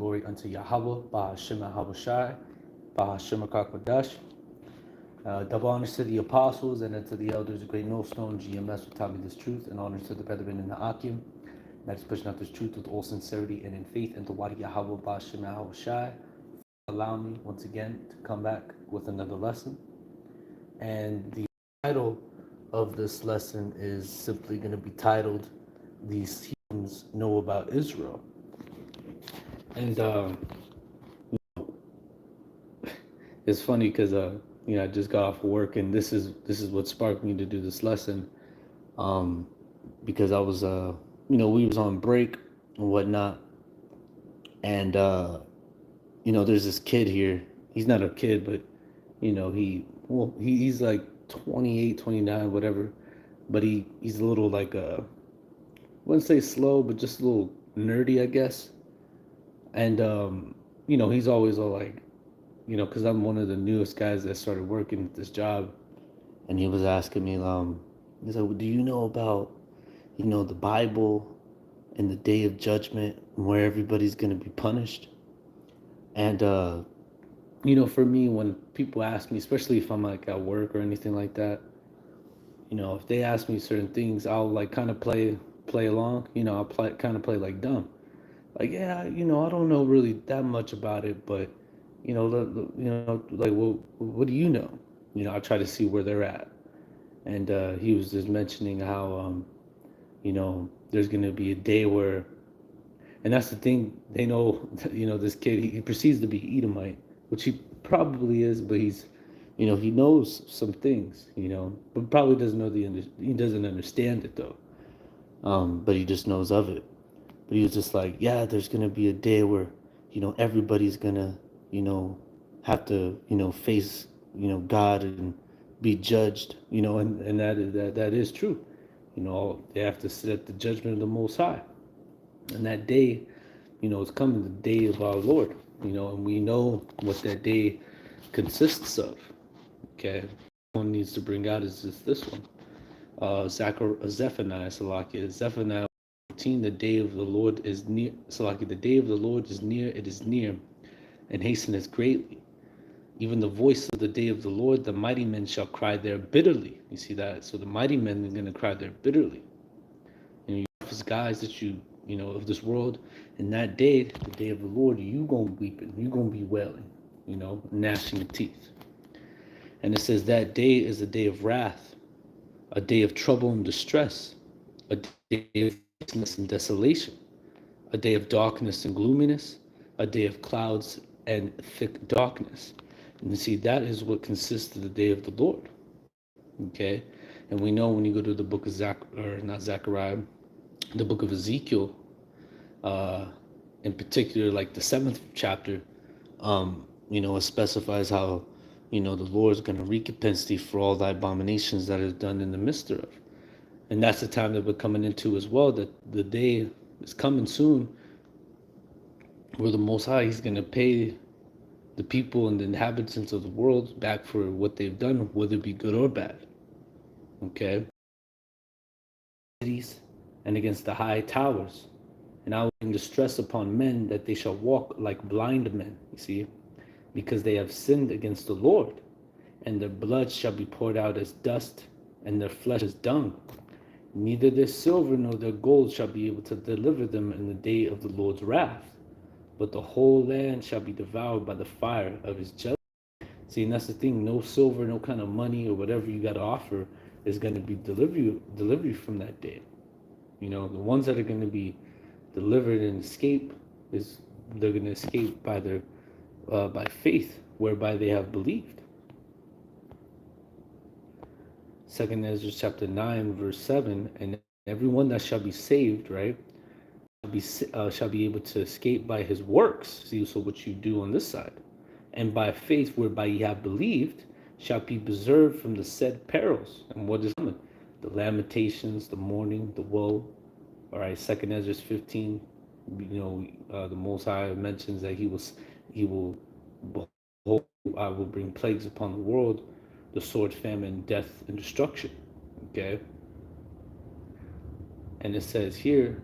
glory unto YAHAWAH, BaHaShem YAHAWASHI, BaHaShem HaKakwadash. Double honors to the apostles and to the elders of Great Millstone, GMS, who taught me this truth, and honors to the brethren in the Akim, that is pushing out this truth with all sincerity and in faith, and to Wadi YAHAWAH, BaHaShem YAHAWASHI. Allow me once again to come back with another lesson. And the title of this lesson is simply going to be titled, These Heathens Know About Israel. And it's funny because I just got off of work, and this is what sparked me to do this lesson, because I was we was on break and whatnot, and there's this kid here. He's not a kid, but he's like 28, 29, whatever, but he's a little like I wouldn't say slow, but just a little nerdy, I guess. And he's always all like, because I'm one of the newest guys that started working at this job, and he was asking me, he's like, well, do you know about, the Bible and the day of judgment and where everybody's gonna be punished? And for me, when people ask me, especially if I'm like at work or anything like that, if they ask me certain things, I'll like kind of play along. I'll kind of play like dumb, like, yeah, I don't know really that much about it, but like, well, what do you know? I try to see where they're at. And he was just mentioning how there's gonna be a day where, and that's the thing, they know, this kid, he proceeds to be Edomite, which he probably is, but he's, he knows some things, but probably doesn't know he doesn't understand it though. But he just knows of it. But he was just like, yeah, there's gonna be a day where, everybody's gonna, have to, face, God and be judged, and that is true. They have to sit at the judgment of the Most High. And that day, is coming, the day of our Lord, and we know what that day consists of. Okay, one needs to bring out is just this one. Zephaniah, Salakia. Zephaniah 14, the day of the Lord is near. Salakia, the day of the Lord is near, it is near, and hasteneth greatly. Even the voice of the day of the Lord, the mighty men shall cry there bitterly. You see that? So the mighty men are going to cry there bitterly. And you have guys that of this world, and that day, the day of the Lord, you going to be weeping, you going to be wailing, gnashing your teeth. And it says that day is a day of wrath, a day of trouble and distress, a day of darkness and desolation, a day of darkness and gloominess, a day of clouds and thick darkness. And you see, that is what consists of the day of the Lord. Okay? And we know when you go to the book of Zechariah, the book of Ezekiel, in particular, like the 7th chapter, it specifies how, the Lord is going to recompense thee for all thy abominations that is done in the midst thereof. And that's the time that we're coming into as well, that the day is coming soon where the Most High, he's going to pay the people and the inhabitants of the world back for what they've done, whether it be good or bad. Okay? Cities and against the high towers. And I will bring distress upon men that they shall walk like blind men, you see, because they have sinned against the Lord, and their blood shall be poured out as dust, and their flesh as dung. Neither their silver nor their gold shall be able to deliver them in the day of the Lord's wrath, but the whole land shall be devoured by the fire of his judgment. See, and that's the thing, no silver, no kind of money or whatever you got to offer is going to be delivery from that day. The ones that are going to be delivered and escape they're going to escape by their by faith, whereby they have believed. 2 Ezra chapter 9 verse 7, and everyone that shall be saved, right, shall be able to escape by his works. See, so what you do on this side, and by faith whereby ye have believed, shall be preserved from the said perils. And what is coming? The lamentations, the mourning, the woe. All right, 2 Ezra 15. The Most High mentions that he will behold, I will bring plagues upon the world, the sword, famine, death, and destruction. Okay, and it says here,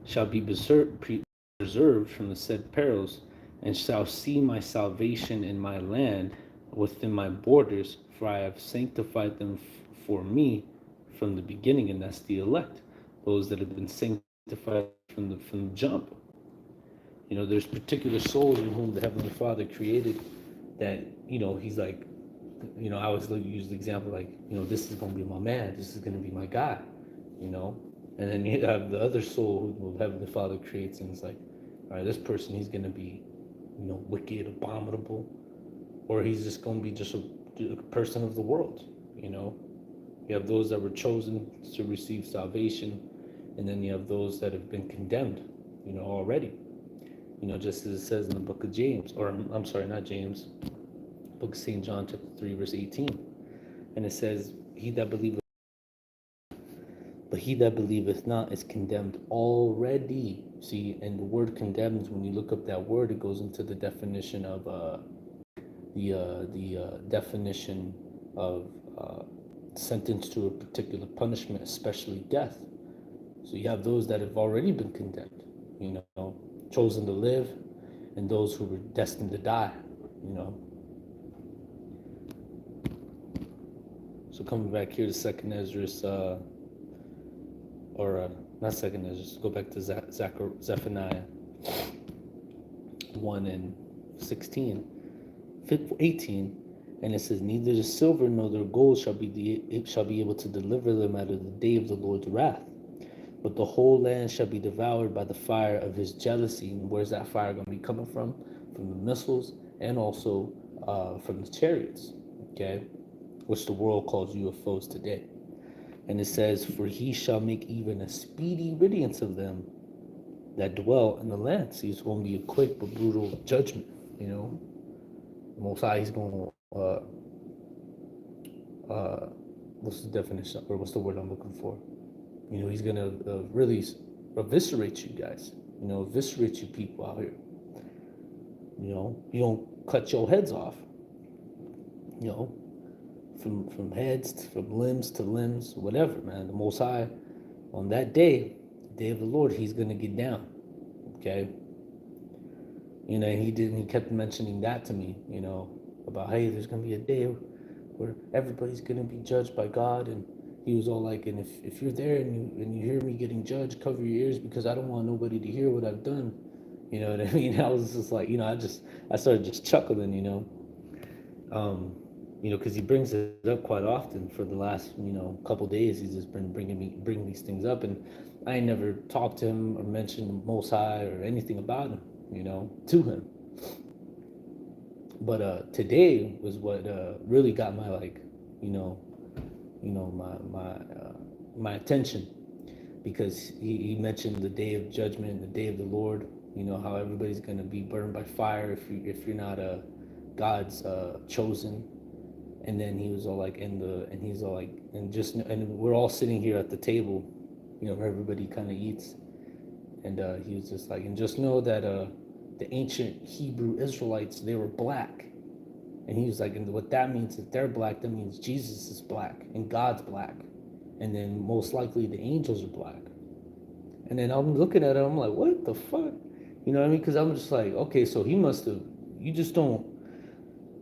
shall be preserved from the said perils, and shall see my salvation in my land within my borders, for I have sanctified them for me from the beginning, and that's the elect, those that have been sanctified from the jump. There's particular souls in whom the Heavenly Father created that, he's like, I always use the example like, this is going to be my man, this is going to be my guy, you know. And then you have the other soul who the Heavenly Father creates, and it's like, all right, this person, he's going to be, wicked, abominable, or he's just going to be just a person of the world, you know. You have those that were chosen to receive salvation, and then you have those that have been condemned, already. Just as it says in the book of James, or I'm sorry, not James, book of St. John, chapter 3, verse 18. And it says, but he that believeth not is condemned already. See, and the word condemned, when you look up that word, it goes into the definition of the definition of sentenced to a particular punishment, especially death. So you have those that have already been condemned, chosen to live, and those who were destined to die, So coming back here to Second Ezra, not Second Ezra, go back to Zephaniah 1 and 16, 18, and it says, neither the silver nor the gold shall be able to deliver them out of the day of the Lord's wrath, but the whole land shall be devoured by the fire of his jealousy. And where's that fire going to be coming from? From the missiles, and also from the chariots, okay, which the world calls UFOs today. And it says, for he shall make even a speedy riddance of them that dwell in the land. See, it's going to be a quick but brutal judgment, Most High, he's going to, what's the definition, or what's the word I'm looking for? He's going to really eviscerate you guys, eviscerate you people out here. You don't cut your heads off, from heads, from limbs to limbs, whatever, man. The Most High, on that day, the day of the Lord, he's going to get down, okay? He kept mentioning that to me, about, hey, there's going to be a day where everybody's going to be judged by God. And he was all like, and if you're there and you hear me getting judged, cover your ears, because I don't want nobody to hear what I've done. You know what I mean? I was just like, I started just chuckling, because he brings it up quite often for the last, couple days. He's just been bringing these things up, and I never talked to him or mentioned the Most High or anything about him, to him. But today was what really got my my attention, because he mentioned the day of judgment, the day of the Lord. How everybody's gonna be burned by fire if you're not God's chosen. And then he was all like, and we're all sitting here at the table, where everybody kind of eats. And he was just like, and just know that the ancient Hebrew Israelites, they were black. And he was like, and what that means is they're black, that means Jesus is black and God's black. And then most likely the angels are black. And then I'm looking at it, I'm like, what the fuck? You know what I mean? Because I'm just like, okay, so he must have, you just don't,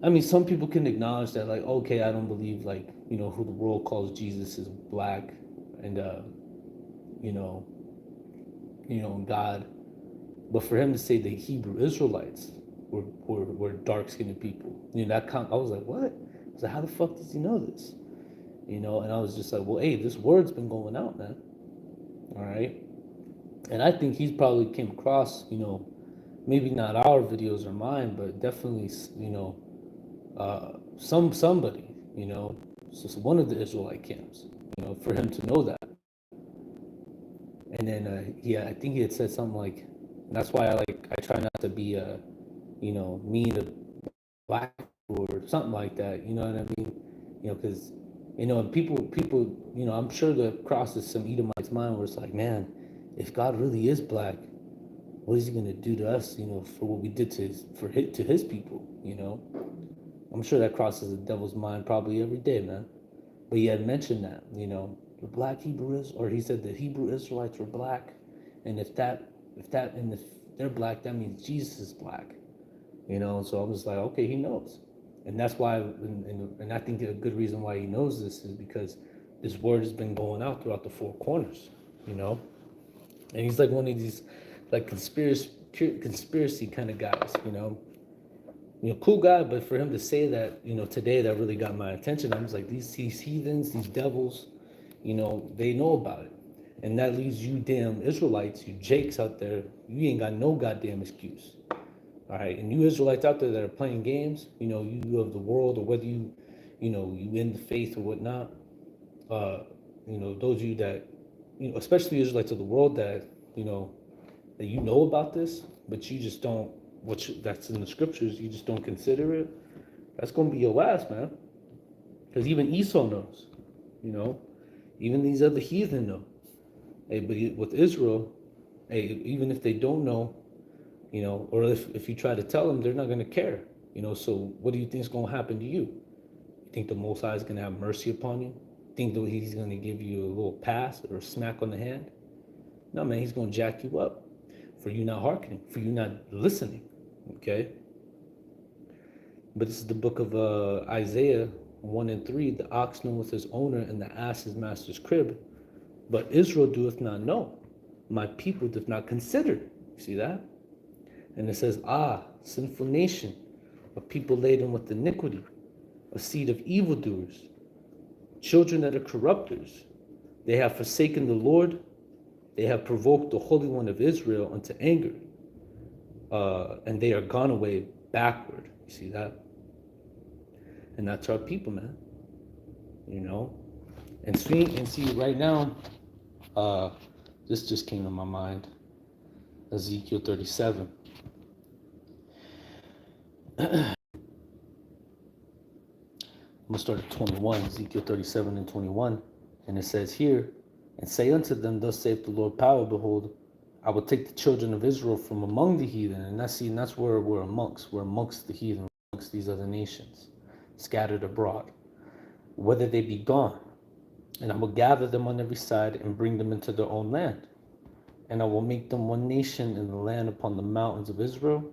I mean, some people can acknowledge that, like, okay, I don't believe, like, who the world calls Jesus is black, and, God. But for him to say the Hebrew Israelites were dark-skinned people, I was like, what? I was like, how the fuck does he know this? And I was just like, well, hey, this word's been going out, man. All right. And I think he's probably came across, maybe not our videos or mine, but definitely, somebody, so one of the Israelite camps, for him to know that. And then, I think he had said something like, and that's why I try not to be, mean to black or something like that, you know what I mean? Because, people, I'm sure that crosses some Edomite's mind where it's like, man, if God really is black, what is he going to do to us, for what we did to his people, I'm sure that crosses the devil's mind probably every day, man. But he had mentioned that, the black Hebrew or he said the Hebrew Israelites were black, And if they're black, that means Jesus is black. So I was like, okay, he knows. And that's why, and I think a good reason why he knows this is because this word has been going out throughout the four corners, you know. And he's like one of these, like conspiracy kind of guys, cool guy. But for him to say that, today, that really got my attention. I was like, these heathens, these devils, they know about it, and that leaves you damn Israelites, you Jakes out there, you ain't got no goddamn excuse. All right, and you Israelites out there that are playing games, you of the world, or whether you in the faith or whatnot, uh, those of you that, especially Israelites of the world that, that about this, but you just don't, that's in the scriptures, you just don't consider it. That's gonna be your ass, man. Because even Esau knows, you know, even these other heathen know. Hey, but with Israel, hey, even if they don't know, or if you try to tell them, they're not gonna care, So what do you think is gonna happen to you? You think the Most High is gonna have mercy upon you? Think that he's gonna give you a little pass or a smack on the hand? No, man, he's gonna jack you up for you not hearkening, for you not listening. Okay. But this is the book of Isaiah 1:3. The ox knoweth his owner, and the ass his master's crib. But Israel doeth not know. My people doth not consider. You see that? And it says, sinful nation, a people laden with iniquity, a seed of evildoers, children that are corrupters. They have forsaken the Lord. They have provoked the Holy One of Israel unto anger. And they are gone away backward. You see that? And that's our people, man. And see right now, this just came to my mind. Ezekiel 37. I'm gonna start at 21, Ezekiel 37 and 21. And it says here, and say unto them, thus saith the Lord power, behold, I will take the children of Israel from among the heathen. And that's where we're amongst the heathen, amongst these other nations, scattered abroad, whether they be gone. And I will gather them on every side and bring them into their own land. And I will make them one nation in the land upon the mountains of Israel.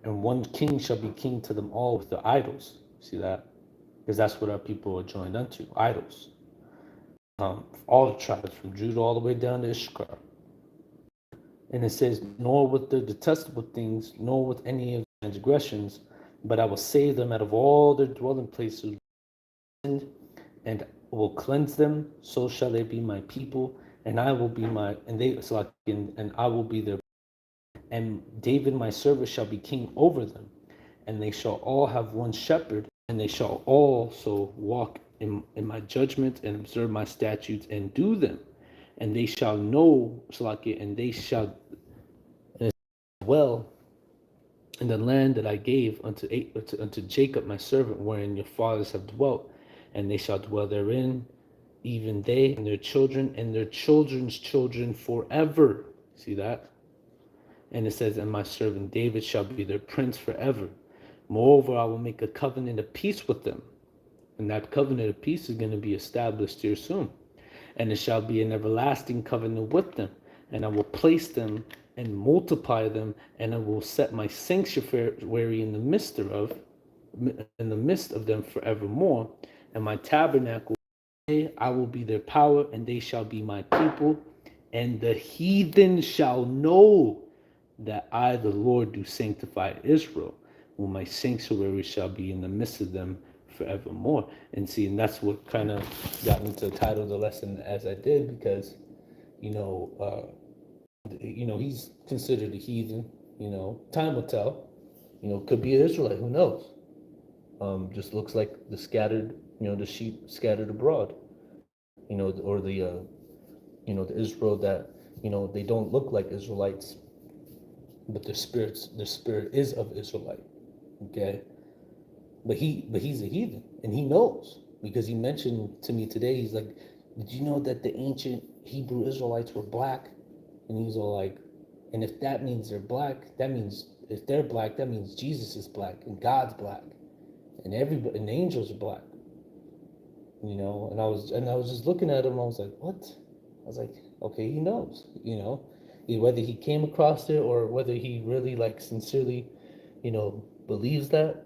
And one king shall be king to them all with their idols. See that? Because that's what our people are joined unto, idols. All the tribes, from Judah all the way down to Issachar. And it says, nor with their detestable things, nor with any of their transgressions, but I will save them out of all their dwelling places, and will cleanse them. So shall they be my people, and I will be and I will be their. And David my servant shall be king over them, and they shall all have one shepherd, and they shall also walk in my judgment and observe my statutes and do them, and they shall know, and they shall dwell in the land that I gave unto Jacob my servant, wherein your fathers have dwelt, and they shall dwell therein, even they and their children and their children's children forever. See that? And it says, and my servant David shall be their prince forever. Moreover, I will make a covenant of peace with them. And that covenant of peace is going to be established here soon. And it shall be an everlasting covenant with them. And I will place them and multiply them, and I will set my sanctuary in the midst of them forevermore. And my tabernacle, I will be their power, and they shall be my people. And the heathen shall know that I, the Lord, do sanctify Israel, when my sanctuary shall be in the midst of them forevermore. And that's what kind of got me to title the lesson as I did, because, he's considered a heathen. Time will tell. Could be an Israelite. Who knows? Just looks like the sheep scattered abroad. Or the Israel that they don't look like Israelites, but their spirit is of Israelite. Okay, but he's a heathen, and he knows, because he mentioned to me today. He's like, did you know that the ancient Hebrew Israelites were black? And he's all like, and if that means they're black, that means if they're black, that means Jesus is black, and God's black, and everybody, and the angels are black. And I was just looking at him. I was like, what? I was like, okay, he knows. whether he came across it or whether he really like sincerely, believes that.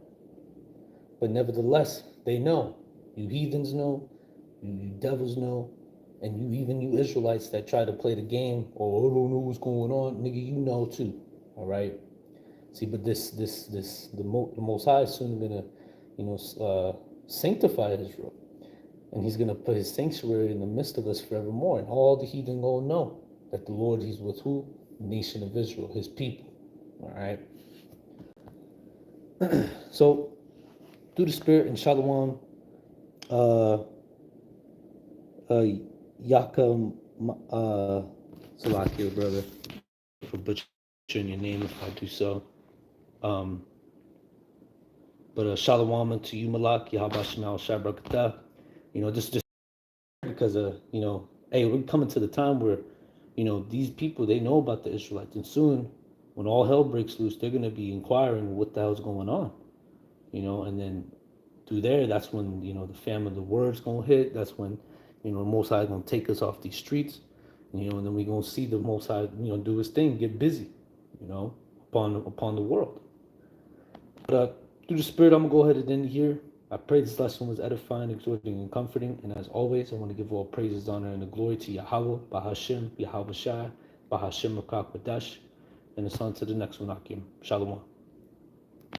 But nevertheless, they know. You heathens know, you devils know, and you Israelites that try to play the game, or I don't know what's going on, nigga, you know too. All right. See, but the Most High is soon gonna, sanctify Israel, and He's gonna put His sanctuary in the midst of us forevermore, and all the heathen gonna know that the Lord, He's with who? The nation of Israel, His people. All right. So through the Spirit and Shalom, uh, Yaka, Salakia, brother, for butchering your name if I do so. Um, but Shalom to you, Malak, YAHAWASHI, Shabrakatah. Just because hey, we're coming to the time where, these people, they know about the Israelites, and soon, when all hell breaks loose, they're gonna be inquiring what the hell's going on, and then through there, that's when the famine of the word's gonna hit. That's when the Most High gonna take us off these streets, and then we gonna see the Most High do His thing, get busy, upon the world. But through the Spirit, I'm gonna go ahead and end here. I pray this lesson was edifying, exhorting, and comforting. And as always, I want to give all praises, honor, and the glory to Yahawah, Bahashim, YAHAWASHI, Bahashim Rakak Badash, and it's on to the next one, Akim. Shalom.